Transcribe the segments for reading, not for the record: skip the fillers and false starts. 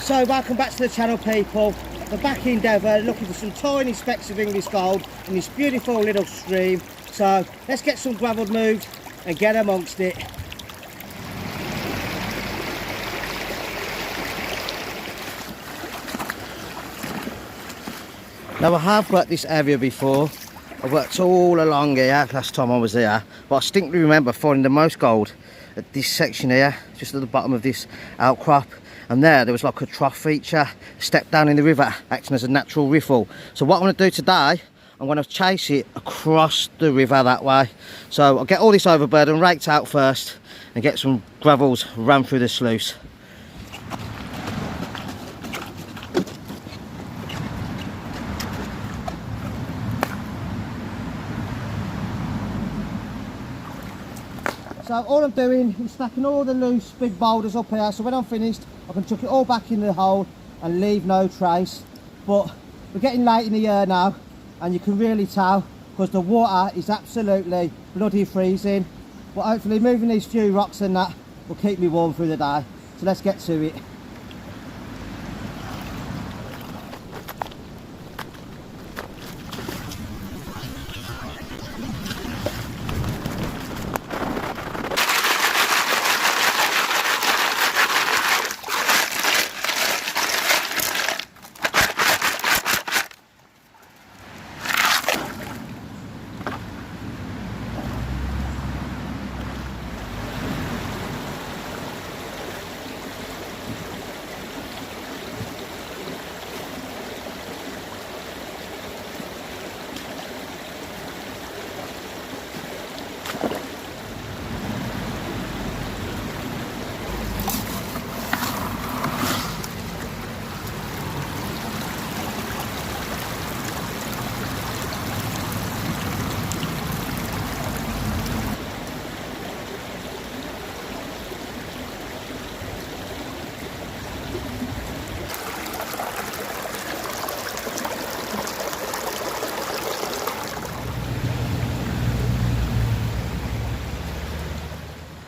So welcome back to the channel, people. We're back in Devon looking for some tiny specks of English gold in this beautiful little stream. So let's get some gravel moved and get amongst it. Now I have worked this area before. I worked all along here last time I was here, but I distinctly remember finding the most gold at this section here, just at the bottom of this outcrop. And there was like a trough feature, step down in the river, acting as a natural riffle. So what I'm going to do today, I'm going to chase it across the river that way. So I'll get all this overburden raked out first and get some gravels run through the sluice. So all I'm doing is stacking all the loose big boulders up here, so when I'm finished I can chuck it all back in the hole and leave no trace. But we're getting late in the year now and you can really tell because the water is absolutely bloody freezing. But hopefully moving these few rocks and that will keep me warm through the day. So let's get to it.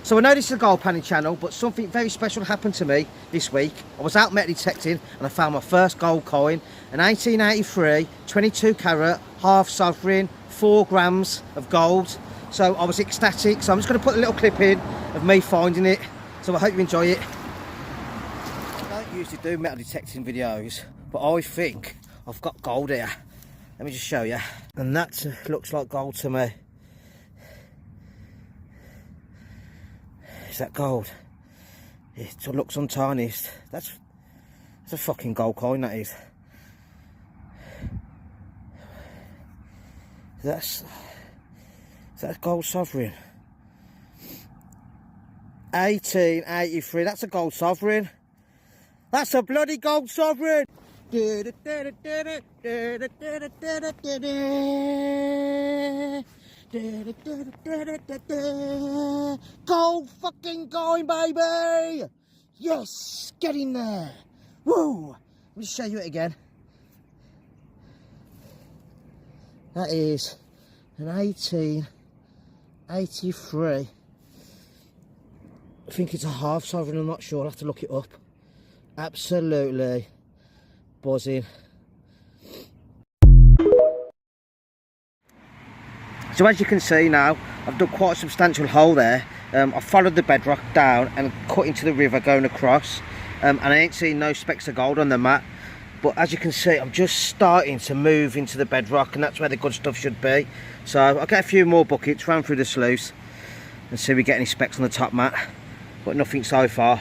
So I know this is a gold panning channel, but something very special happened to me this week. I was out metal detecting and I found my first gold coin, an 1883 22 carat half sovereign, 4 grams of gold. So I was ecstatic, so I'm just going to put a little clip in of me finding it, so I hope you enjoy it. I don't usually do metal detecting videos, but I think I've got gold here. Let me just show you. And that looks like gold to me. Is that gold? It looks untarnished. That's a fucking gold coin, that is. Is that a gold sovereign? 1883, that's a gold sovereign. That's a bloody gold sovereign. Gold fucking coin, baby! Yes, get in there. Woo! Let me show you it again. That is an 1883. I think it's a half sovereign, I'm not sure, I'll have to look it up. Absolutely buzzing. So as you can see now, I've done quite a substantial hole there. I followed the bedrock down and cut into the river going across, and I ain't seen no specks of gold on the mat. But as you can see, I'm just starting to move into the bedrock, and that's where the good stuff should be. So I'll get a few more buckets, run through the sluice and see if we get any specks on the top mat, but nothing so far.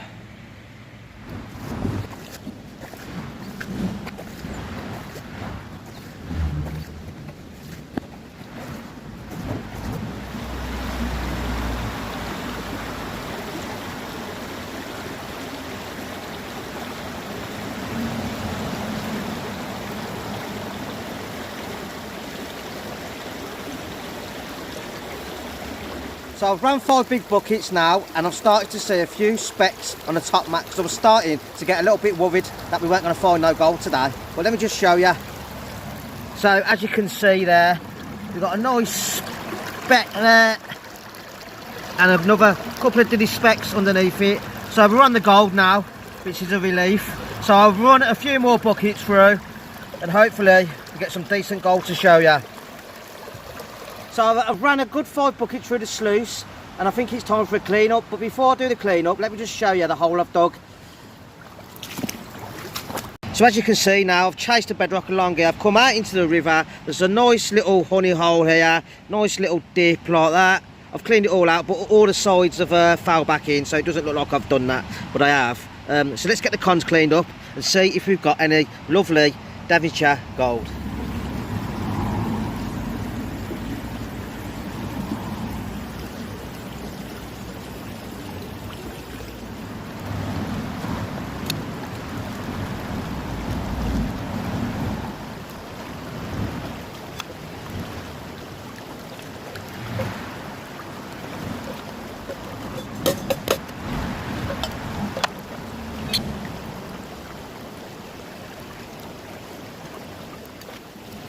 So I've run 5 big buckets now, and I've started to see a few specks on the top mat because I was starting to get a little bit worried that we weren't going to find no gold today. But let me just show you. So as you can see there, we've got a nice speck there and another couple of diddy specks underneath it. So we're on the gold now. which is a relief. So I'll run a few more buckets through and hopefully we'll get some decent gold to show you. So I've ran a good 5 buckets through the sluice and I think it's time for a clean up. But before I do the clean up, let me just show you the hole I've dug. So as you can see now, I've chased the bedrock along here. I've come out into the river. There's a nice little honey hole here, nice little dip like that. I've cleaned it all out, but all the sides have fell back in, so it doesn't look like I've done that, but I have. So let's get the cons cleaned up and see if we've got any lovely Devonshire gold.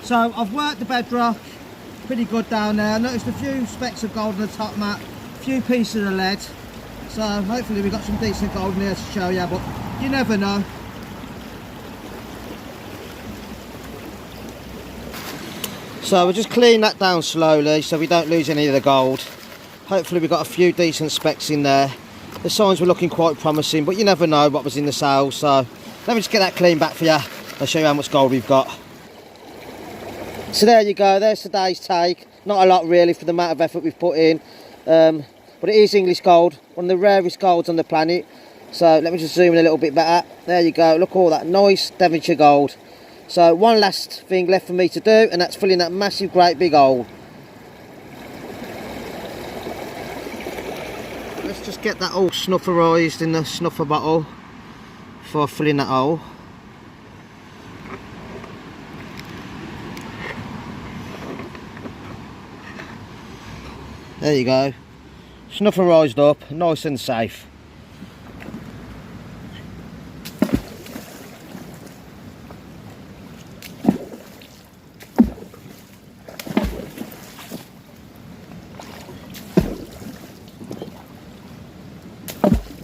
So I've worked the bedrock pretty good down there. I noticed a few specks of gold on the top mat, a few pieces of lead. So hopefully we've got some decent gold in there to show you, but you never know. So we'll just clean that down slowly so we don't lose any of the gold. Hopefully we've got a few decent specks in there. The signs were looking quite promising, but you never know what was in the sale. So let me just get that clean back for you. I'll show you how much gold we've got. So there you go, there's today's take. Not a lot really for the amount of effort we've put in. But it is English gold, one of the rarest golds on the planet. So let me just zoom in a little bit better. There you go, look at all that nice Devonshire gold. So one last thing left for me to do, and that's filling that massive great big hole. Let's just get that all snufferised in the snuffer bottle before filling that hole. There you go, snufferised up, nice and safe.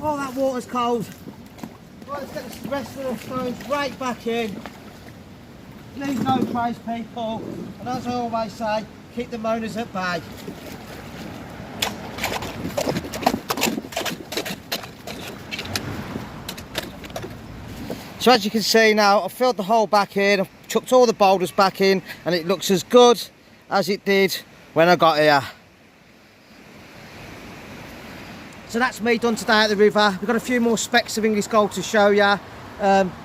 Oh, that water's cold. Right, let's get the rest of the stones right back in. Leave no trace, people. And as I always say, keep the moaners at bay. So as you can see now, I've filled the hole back in, I've chucked all the boulders back in, and it looks as good as it did when I got here. So that's me done today at the river. We've got a few more specks of English gold to show you.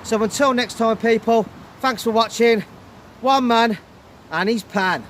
So until next time, people, thanks for watching. One man and his pan.